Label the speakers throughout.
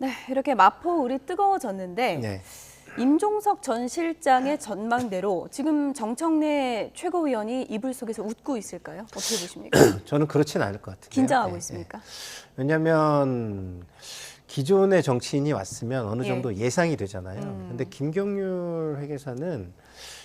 Speaker 1: 네, 이렇게 마포울이 뜨거워졌는데
Speaker 2: 네.
Speaker 1: 임종석 전 실장의 전망대로 지금 정청래 최고위원이 이불 속에서 웃고 있을까요? 어떻게 보십니까?
Speaker 2: 저는 그렇진 않을 것 같아요.
Speaker 1: 긴장하고 있습니까?
Speaker 2: 왜냐하면 기존의 정치인이 왔으면 어느
Speaker 1: 예.
Speaker 2: 정도 예상이 되잖아요. 근데 김경률 회계사는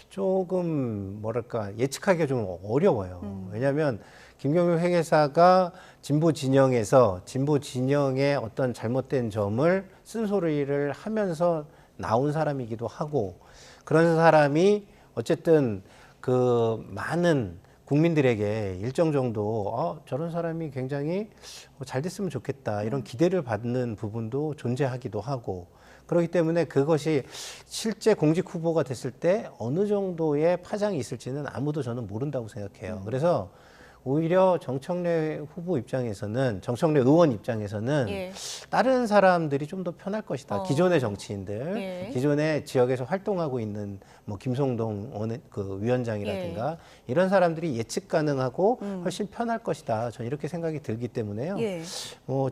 Speaker 2: 조금 뭐랄까 예측하기가 좀 어려워요. 왜냐하면 김경률 회계사가 진보 진영에서 진보 진영의 어떤 잘못된 점을 쓴소리를 하면서 나온 사람이기도 하고, 그런 사람이 어쨌든 그 많은 국민들에게 일정 정도 저런 사람이 굉장히 잘 됐으면 좋겠다 이런 기대를 받는 부분도 존재하기도 하고, 그렇기 때문에 그것이 실제 공직 후보가 됐을 때 어느 정도의 파장이 있을지는 아무도 저는 모른다고 생각해요. 그래서 오히려 정청래 후보 입장에서는, 정청래 의원 입장에서는
Speaker 1: 예.
Speaker 2: 다른 사람들이 좀 더 편할 것이다. 기존의 정치인들,
Speaker 1: 예.
Speaker 2: 기존의 지역에서 활동하고 있는 뭐 김성동 그 위원장이라든가 이런 사람들이 예측 가능하고 훨씬 편할 것이다. 저는 이렇게 생각이 들기 때문에요.
Speaker 1: 예.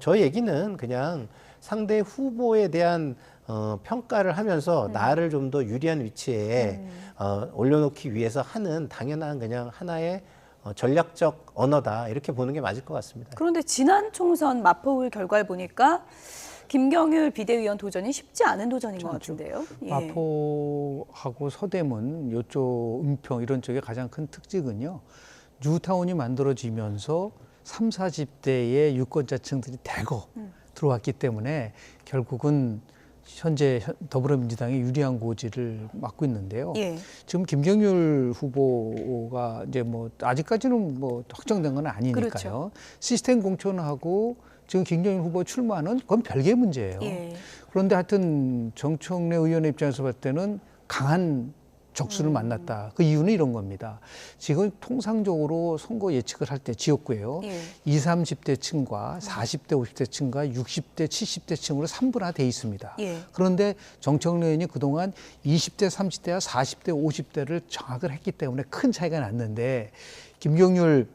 Speaker 2: 저희 얘기는 그냥 상대 후보에 대한 평가를 하면서 나를 좀 더 유리한 위치에 올려놓기 위해서 하는 당연한 그냥 하나의 전략적 언어다, 이렇게 보는 게 맞을 것 같습니다.
Speaker 1: 그런데 지난 총선 마포울 결과를 보니까 김경률 비대위원 도전이 쉽지 않은 도전인 것 같은데요. 예.
Speaker 3: 마포하고 서대문, 요쪽 은평 이런 쪽의 가장 큰 특징은요. 뉴타운이 만들어지면서 3, 40대의 유권자층들이 대거 들어왔기 때문에 결국은 현재 더불어민주당이 유리한 고지를 맡고 있는데요.
Speaker 1: 예.
Speaker 3: 지금 김경률 후보가 이제 뭐 아직까지는 뭐 확정된 건 아니니까요.
Speaker 1: 그렇죠.
Speaker 3: 시스템 공천하고 지금 김경률 후보 출마는 그건 별개의 문제예요.
Speaker 1: 예.
Speaker 3: 그런데 하여튼 정청래 의원의 입장에서 봤을 때는 강한 적수를 만났다. 그 이유는 이런 겁니다. 지금 통상적으로 선거 예측을 할 때 지역구예요.
Speaker 1: 예.
Speaker 3: 20, 30대 층과 40대, 50대 층과 60대, 70대 층으로 3분화돼 있습니다.
Speaker 1: 예.
Speaker 3: 그런데 정청래 의원이 그동안 20대, 30대와 40대, 50대를 장악을 했기 때문에 큰 차이가 났는데, 김경률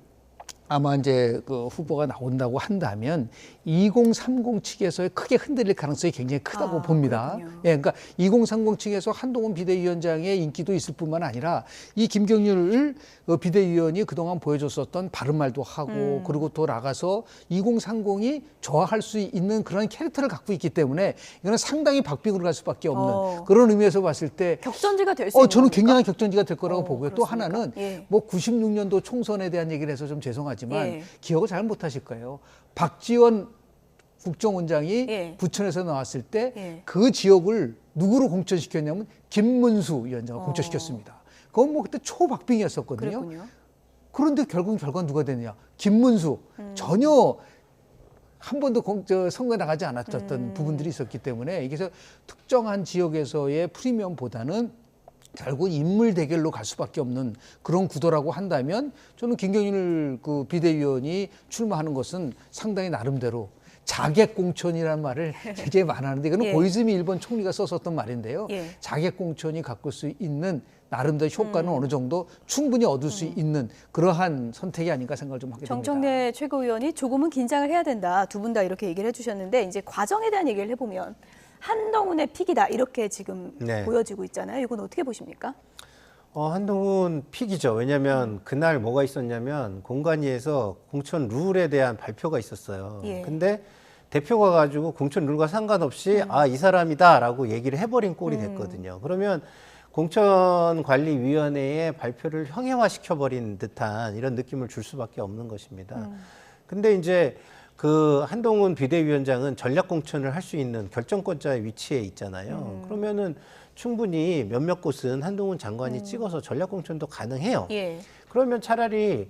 Speaker 3: 아마 이제 그 후보가 나온다고 한다면 2030 측에서의 크게 흔들릴 가능성이 굉장히 크다고 봅니다.
Speaker 1: 그렇군요.
Speaker 3: 예, 그러니까 2030 측에서 한동훈 비대위원장의 인기도 있을 뿐만 아니라 이 김경률 비대위원이 그동안 보여줬었던 바른 말도 하고 그리고 또 나가서 2030이 좋아할 수 있는 그런 캐릭터를 갖고 있기 때문에 이거는 상당히 박빙으로 갈 수밖에 없는 그런 의미에서 봤을 때
Speaker 1: 격전지가 될 수 있는
Speaker 3: 저는
Speaker 1: 겁니까?
Speaker 3: 굉장한 격전지가 될 거라고 보고요. 또
Speaker 1: 그렇습니까?
Speaker 3: 하나는
Speaker 1: 예.
Speaker 3: 뭐 96년도 총선에 대한 얘기를 해서 좀 죄송하지만
Speaker 1: 예.
Speaker 3: 기억을 잘 못하실 거예요. 박지원 국정원장이
Speaker 1: 예.
Speaker 3: 부천에서 나왔을 때
Speaker 1: 예.
Speaker 3: 그 지역을 누구로 공천시켰냐면 김문수 위원장을 공천시켰습니다. 그건 뭐 그때 초박빙이었었거든요.
Speaker 1: 그랬군요.
Speaker 3: 그런데 결국 결과는 누가 됐느냐? 김문수. 전혀 한 번도 선거에 나가지 않았던 부분들이 있었기 때문에 이게 특정한 지역에서의 프리미엄보다는 결국 인물 대결로 갈 수밖에 없는 그런 구도라고 한다면 저는 김경률 그 비대위원이 출마하는 것은 상당히 나름대로 자객공천이라는 말을 굉장히 많이 하는데 이거는
Speaker 1: 예.
Speaker 3: 고이즈미 일본 총리가 썼었던 말인데요.
Speaker 1: 예.
Speaker 3: 자객공천이 갖고 수 있는 나름대로 효과는 어느 정도 충분히 얻을 수 있는 그러한 선택이 아닌가 생각을 좀 하게 됩니다.
Speaker 1: 정청래 최고위원이 조금은 긴장을 해야 된다. 두 분 다 이렇게 얘기를 해주셨는데 이제 과정에 대한 얘기를 해보면 한동훈의 픽이다 이렇게 지금
Speaker 2: 네.
Speaker 1: 보여지고 있잖아요. 이건 어떻게 보십니까?
Speaker 2: 한동훈 픽이죠. 왜냐하면 그날 뭐가 있었냐면 공관위에서 공천 룰에 대한 발표가 있었어요.
Speaker 1: 예.
Speaker 2: 근데 대표가 가지고 공천 룰과 상관없이 이 사람이다라고 얘기를 해버린 꼴이 됐거든요. 그러면 공천관리위원회의 발표를 형해화시켜버린 듯한 이런 느낌을 줄 수밖에 없는 것입니다. 근데 이제 그 한동훈 비대위원장은 전략공천을 할 수 있는 결정권자의 위치에 있잖아요. 그러면은 충분히 몇몇 곳은 한동훈 장관이 찍어서 전략공천도 가능해요.
Speaker 1: 예.
Speaker 2: 그러면 차라리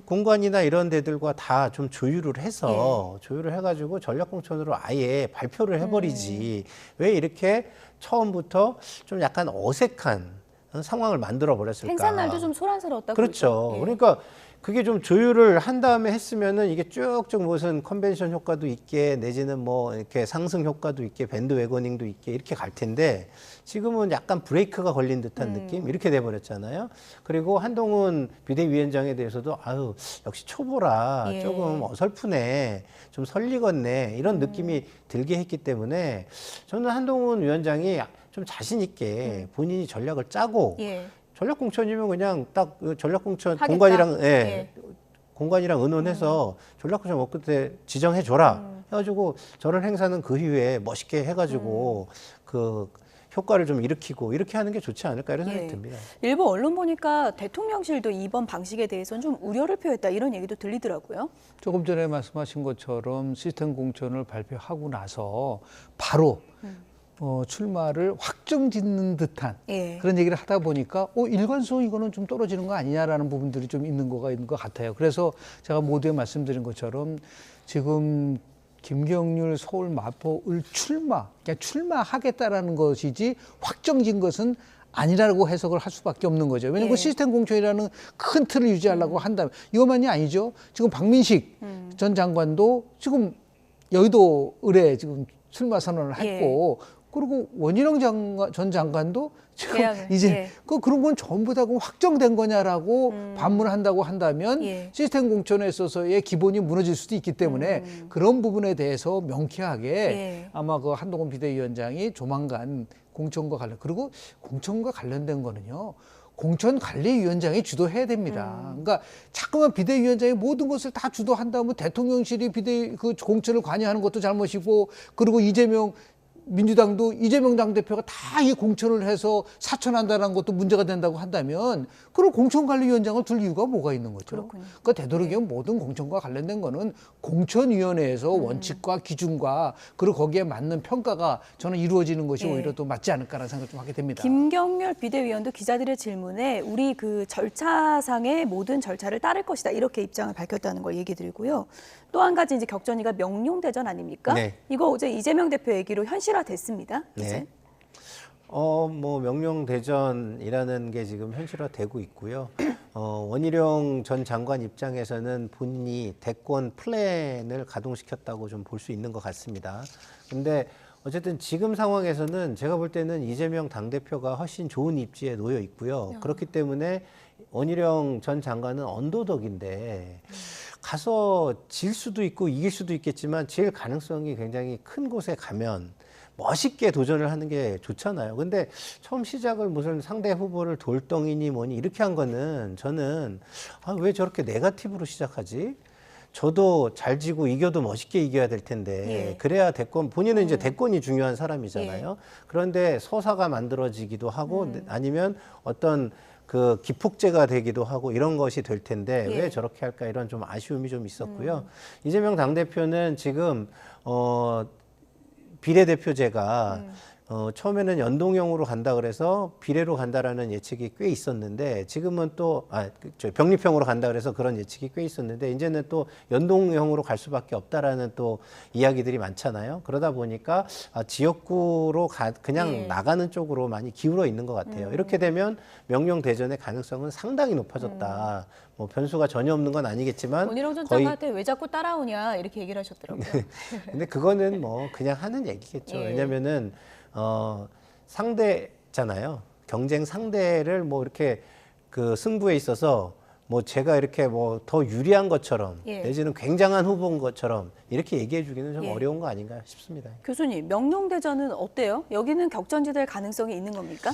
Speaker 2: 공관이나 이런 데들과 다 좀 조율을 해서 조율을 해가지고 전략공천으로 아예 발표를 해버리지. 왜 이렇게 처음부터 좀 약간 어색한 상황을 만들어 버렸을까?
Speaker 1: 행사 날도 좀 소란스러웠다고
Speaker 2: 그렇죠.
Speaker 1: 그러죠. 예.
Speaker 2: 그러니까 그게 좀 조율을 한 다음에 했으면은 이게 쭉쭉 무슨 컨벤션 효과도 있게 내지는 뭐 이렇게 상승 효과도 있게 밴드 웨거닝도 있게 이렇게 갈 텐데 지금은 약간 브레이크가 걸린 듯한 느낌 이렇게 돼버렸잖아요. 그리고 한동훈 비대위원장에 대해서도 아유 역시 초보라
Speaker 1: 예.
Speaker 2: 조금 어설프네 좀 설리겠네 이런 느낌이 들게 했기 때문에 저는 한동훈 위원장이 좀 자신 있게 본인이 전략을 짜고
Speaker 1: 예.
Speaker 2: 전략 공천이면 그냥 딱그 전략 공천
Speaker 1: 하겠다.
Speaker 2: 공관이랑
Speaker 1: 예.
Speaker 2: 공관이랑 의논해서 전략 공천 뭐 그때 지정해 줘라 해가지고 저런 행사는 그 이후에 멋있게 해가지고 그 효과를 좀 일으키고 이렇게 하는 게 좋지 않을까 이런 생각이
Speaker 1: 예.
Speaker 2: 듭니다.
Speaker 1: 일부 언론 보니까 대통령실도 이번 방식에 대해서는 좀 우려를 표했다 이런 얘기도 들리더라고요.
Speaker 3: 조금 전에 말씀하신 것처럼 시스템 공천을 발표하고 나서 바로 출마를 확정짓는 듯한
Speaker 1: 예.
Speaker 3: 그런 얘기를 하다 보니까 일관성 이거는 좀 떨어지는 거 아니냐라는 부분들이 좀 있는 것 같아요. 그래서 제가 모두에 말씀드린 것처럼 지금 김경률 서울 마포을 그러니까 출마하겠다라는 것이지 확정진 것은 아니라고 해석을 할 수밖에 없는 거죠. 왜냐하면
Speaker 1: 예.
Speaker 3: 시스템 공천이라는 큰 틀을 유지하려고 한다면 이것만이 아니죠. 지금 박민식 전 장관도 지금 여의도 을에 지금 출마 선언을 했고 그리고 원희룡 전 장관도 지금
Speaker 1: 계약을,
Speaker 3: 이제
Speaker 1: 예.
Speaker 3: 그런 건 전부 다 확정된 거냐라고 반문한다고 한다면
Speaker 1: 예.
Speaker 3: 시스템 공천에 있어서의 기본이 무너질 수도 있기 때문에 그런 부분에 대해서 명쾌하게
Speaker 1: 예.
Speaker 3: 아마 그 한동훈 비대위원장이 조만간 공천과 그리고 공천과 관련된 거는요. 공천관리위원장이 주도해야 됩니다. 그러니까 자꾸만 비대위원장이 모든 것을 다 주도한다면 대통령실이 그 공천을 관여하는 것도 잘못이고 그리고 이재명 민주당도 이재명 당대표가 다 이 공천을 해서 사천한다는 것도 문제가 된다고 한다면 그럼 공천관리위원장을 둘 이유가 뭐가 있는 거죠?
Speaker 1: 그렇군요.
Speaker 3: 그러니까 되도록이면 모든 공천과 관련된 거는 공천위원회에서 원칙과 기준과 그리고 거기에 맞는 평가가 저는 이루어지는 것이
Speaker 1: 예.
Speaker 3: 오히려 더 맞지 않을까라는 생각을 좀 하게 됩니다.
Speaker 1: 김경률 비대위원도 기자들의 질문에 우리 그 절차상의 모든 절차를 따를 것이다 이렇게 입장을 밝혔다는 걸 얘기 드리고요. 또 한 가지 이제 격전이가 명룡대전 아닙니까?
Speaker 2: 네.
Speaker 1: 이거 어제 이재명 대표 얘기로 현실화됐습니다. 이제.
Speaker 2: 네. 뭐 명령대전이라는 게 지금 현실화되고 있고요. 원희룡 전 장관 입장에서는 본인이 대권 플랜을 가동시켰다고 좀 볼 수 있는 것 같습니다. 근데 어쨌든 지금 상황에서는 제가 볼 때는 이재명 당대표가 훨씬 좋은 입지에 놓여 있고요. 그렇기 때문에 원희룡 전 장관은 언더독인데 가서 질 수도 있고 이길 수도 있겠지만 질 가능성이 굉장히 큰 곳에 가면 멋있게 도전을 하는 게 좋잖아요. 근데 처음 시작을 무슨 상대 후보를 돌덩이니 뭐니 이렇게 한 거는 저는 왜 저렇게 네거티브로 시작하지? 저도 잘 지고 이겨도 멋있게 이겨야 될 텐데
Speaker 1: 예.
Speaker 2: 그래야 대권 본인은 이제 대권이 중요한 사람이잖아요. 그런데 서사가 만들어지기도 하고 아니면 어떤 그 기폭제가 되기도 하고 이런 것이 될 텐데
Speaker 1: 예.
Speaker 2: 왜 저렇게 할까 이런 좀 아쉬움이 좀 있었고요. 이재명 당대표는 지금 비례대표제가 처음에는 연동형으로 간다 그래서 비례로 간다라는 예측이 꽤 있었는데 지금은 또 병립형으로 간다 그래서 그런 예측이 꽤 있었는데 이제는 또 연동형으로 갈 수밖에 없다라는 또 이야기들이 많잖아요. 그러다 보니까 지역구로 그냥
Speaker 1: 예.
Speaker 2: 나가는 쪽으로 많이 기울어 있는 것 같아요. 이렇게 되면 명령대전의 가능성은 상당히 높아졌다. 뭐 변수가 전혀 없는 건 아니겠지만
Speaker 1: 원희룡 전
Speaker 2: 거의
Speaker 1: 장관한테 왜 자꾸 따라오냐 이렇게 얘기를 하셨더라고요.
Speaker 2: 근데 그거는 뭐 그냥 하는 얘기겠죠.
Speaker 1: 예.
Speaker 2: 왜냐면은 상대잖아요. 경쟁 상대를 뭐 이렇게 그 승부에 있어서 뭐 제가 이렇게 뭐 더 유리한 것처럼
Speaker 1: 예.
Speaker 2: 내지는 굉장한 후보인 것처럼 이렇게 얘기해 주기는 좀
Speaker 1: 예.
Speaker 2: 어려운 거 아닌가 싶습니다.
Speaker 1: 교수님, 명룡대전은 어때요? 여기는 격전지 될 가능성이 있는 겁니까?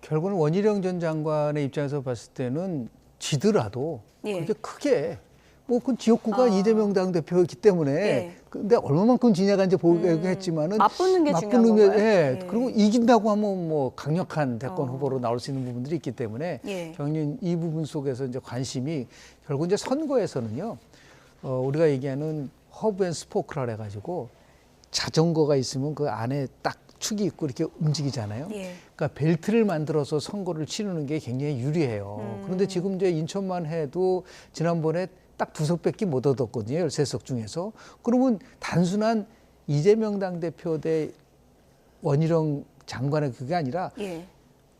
Speaker 3: 결국은 원희룡 전 장관의 입장에서 봤을 때는 지더라도
Speaker 1: 예.
Speaker 3: 그렇게 크게 뭐 그 지역구가 이재명 당대표이기 때문에
Speaker 1: 예.
Speaker 3: 근데 얼마만큼 지냐가 이제 보겠지만은
Speaker 1: 맞붙는 게 중요한
Speaker 3: 의미에,
Speaker 1: 건가요?
Speaker 3: 예.
Speaker 1: 예.
Speaker 3: 그리고 이긴다고 하면 뭐 강력한 대권 후보로 나올 수 있는 부분들이 있기 때문에
Speaker 1: 예.
Speaker 3: 경륜 이 부분 속에서 이제 관심이 결국 이제 선거에서는요 우리가 얘기하는 허브 앤 스포크라 해가지고 자전거가 있으면 그 안에 딱 축이 있고 이렇게 움직이잖아요.
Speaker 1: 예.
Speaker 3: 그러니까 벨트를 만들어서 선거를 치르는 게 굉장히 유리해요. 그런데 지금 이제 인천만 해도 지난번에 딱 2석밖에 못 얻었거든요. 13석 중에서. 그러면 단순한 이재명 당대표 대 원희룡 장관의 그게 아니라
Speaker 1: 예.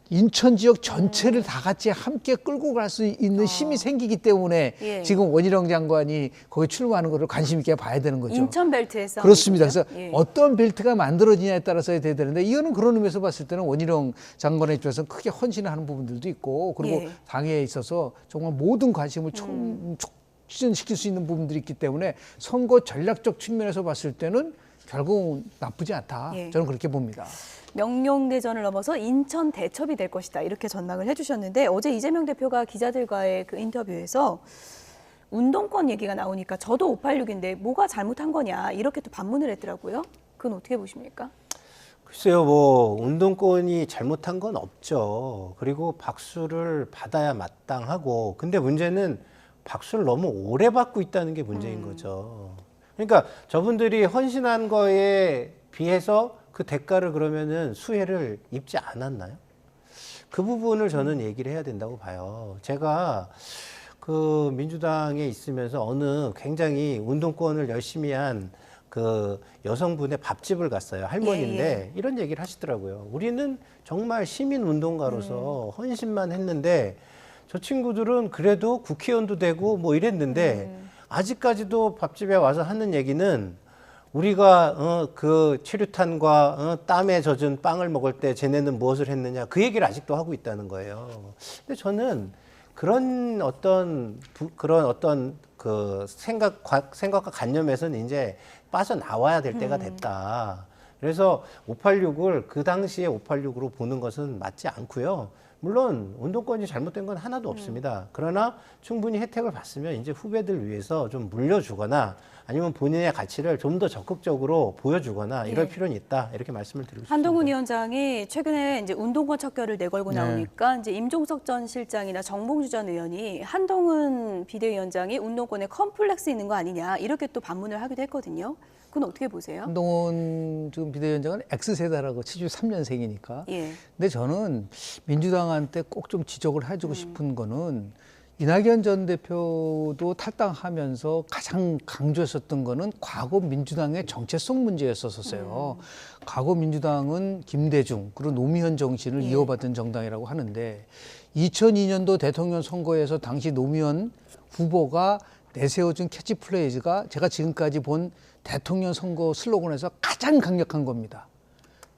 Speaker 3: 인천 지역 전체를 다 같이 함께 끌고 갈 수 있는 힘이 생기기 때문에
Speaker 1: 예.
Speaker 3: 지금 원희룡 장관이 거기 출마하는 것을 관심 있게 봐야 되는 거죠.
Speaker 1: 인천 벨트에서
Speaker 3: 그렇습니다. 그래서
Speaker 1: 예.
Speaker 3: 어떤 벨트가 만들어지냐에 따라서 해야 되는데 이거는 그런 의미에서 봤을 때는 원희룡 장관의 입장에서 크게 헌신을 하는 부분들도 있고 그리고
Speaker 1: 예.
Speaker 3: 당에 있어서 정말 모든 관심을 촉진시킬 수 있는 부분들이 있기 때문에 선거 전략적 측면에서 봤을 때는 결국은 나쁘지 않다.
Speaker 1: 예.
Speaker 3: 저는 그렇게 봅니다.
Speaker 1: 명룡대전을 넘어서 인천 대첩이 될 것이다 이렇게 전망을 해주셨는데 어제 이재명 대표가 기자들과의 그 인터뷰에서 운동권 얘기가 나오니까 저도 586인데 뭐가 잘못한 거냐 이렇게 또 반문을 했더라고요. 그건 어떻게 보십니까?
Speaker 2: 글쎄요, 뭐 운동권이 잘못한 건 없죠. 그리고 박수를 받아야 마땅하고, 근데 문제는 박수를 너무 오래 받고 있다는 게 문제인 거죠. 그러니까 저분들이 헌신한 거에 비해서 그 대가를 그러면은 수혜를 입지 않았나요? 그 부분을 저는 얘기를 해야 된다고 봐요. 제가 그 민주당에 있으면서 어느 굉장히 운동권을 열심히 한 그 여성분의 밥집을 갔어요. 할머니인데 이런 얘기를 하시더라고요. 우리는 정말 시민 운동가로서 헌신만 했는데 저 친구들은 그래도 국회의원도 되고 뭐 이랬는데 아직까지도 밥집에 와서 하는 얘기는 우리가 그 체류탄과 땀에 젖은 빵을 먹을 때 쟤네는 무엇을 했느냐 그 얘기를 아직도 하고 있다는 거예요. 근데 저는 그런 어떤 그 생각과 관념에서는 이제 빠져나와야 될 때가 됐다. 그래서 586을 그 당시에 586으로 보는 것은 맞지 않고요. 물론 운동권이 잘못된 건 하나도 없습니다. 그러나 충분히 혜택을 봤으면 이제 후배들 위해서 좀 물려주거나 아니면 본인의 가치를 좀 더 적극적으로 보여주거나 이럴
Speaker 1: 예.
Speaker 2: 필요는 있다. 이렇게 말씀을 드리고 싶습니다.
Speaker 1: 한동훈 위원장이 최근에 이제 운동권 척결을 내걸고
Speaker 3: 네.
Speaker 1: 나오니까 이제 임종석 전 실장이나 정봉주 전 의원이 한동훈 비대위원장이 운동권에 컴플렉스 있는 거 아니냐 이렇게 또 반문을 하기도 했거든요. 그건 어떻게 보세요?
Speaker 3: 한동훈 지금 비대위원장은 X세대라고 73년생이니까.
Speaker 1: 예.
Speaker 3: 근데 저는 민주당한테 꼭 좀 지적을 해주고 싶은 거는 이낙연 전 대표도 탈당하면서 가장 강조했었던 거는 과거 민주당의 정체성 문제였었어요. 과거 민주당은 김대중 그리고 노무현 정신을
Speaker 1: 예.
Speaker 3: 이어받은 정당이라고 하는데 2002년도 대통령 선거에서 당시 노무현 후보가 내세워준 캐치프레이즈가 제가 지금까지 본 대통령 선거 슬로건에서 가장 강력한 겁니다.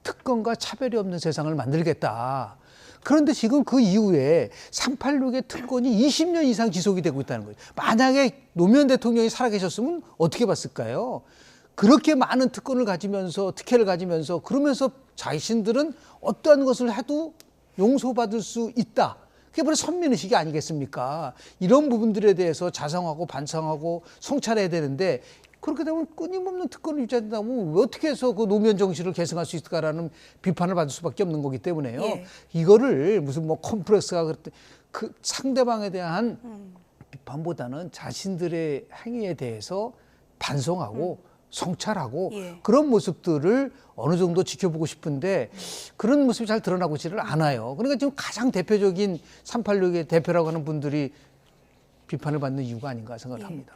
Speaker 3: 특권과 차별이 없는 세상을 만들겠다. 그런데 지금 그 이후에 386의 특권이 20년 이상 지속이 되고 있다는 거예요. 만약에 노무현 대통령이 살아계셨으면 어떻게 봤을까요? 그렇게 많은 특권을 가지면서 특혜를 가지면서 그러면서 자신들은 어떠한 것을 해도 용서받을 수 있다. 그게 바로 선민의식이 아니겠습니까? 이런 부분들에 대해서 자성하고 반성하고 성찰해야 되는데 그렇게 되면 끊임없는 특권을 유지한다면 어떻게 해서 그 노무현 정신을 계승할 수 있을까라는 비판을 받을 수밖에 없는 거기 때문에요.
Speaker 1: 예.
Speaker 3: 이거를 무슨 뭐 컴플렉스가 그랬대 그 상대방에 대한 비판보다는 자신들의 행위에 대해서 반성하고 성찰하고
Speaker 1: 예.
Speaker 3: 그런 모습들을 어느 정도 지켜보고 싶은데 그런 모습이 잘 드러나고 있지를 않아요. 그러니까 지금 가장 대표적인 386의 대표라고 하는 분들이 비판을 받는 이유가 아닌가 생각을 합니다.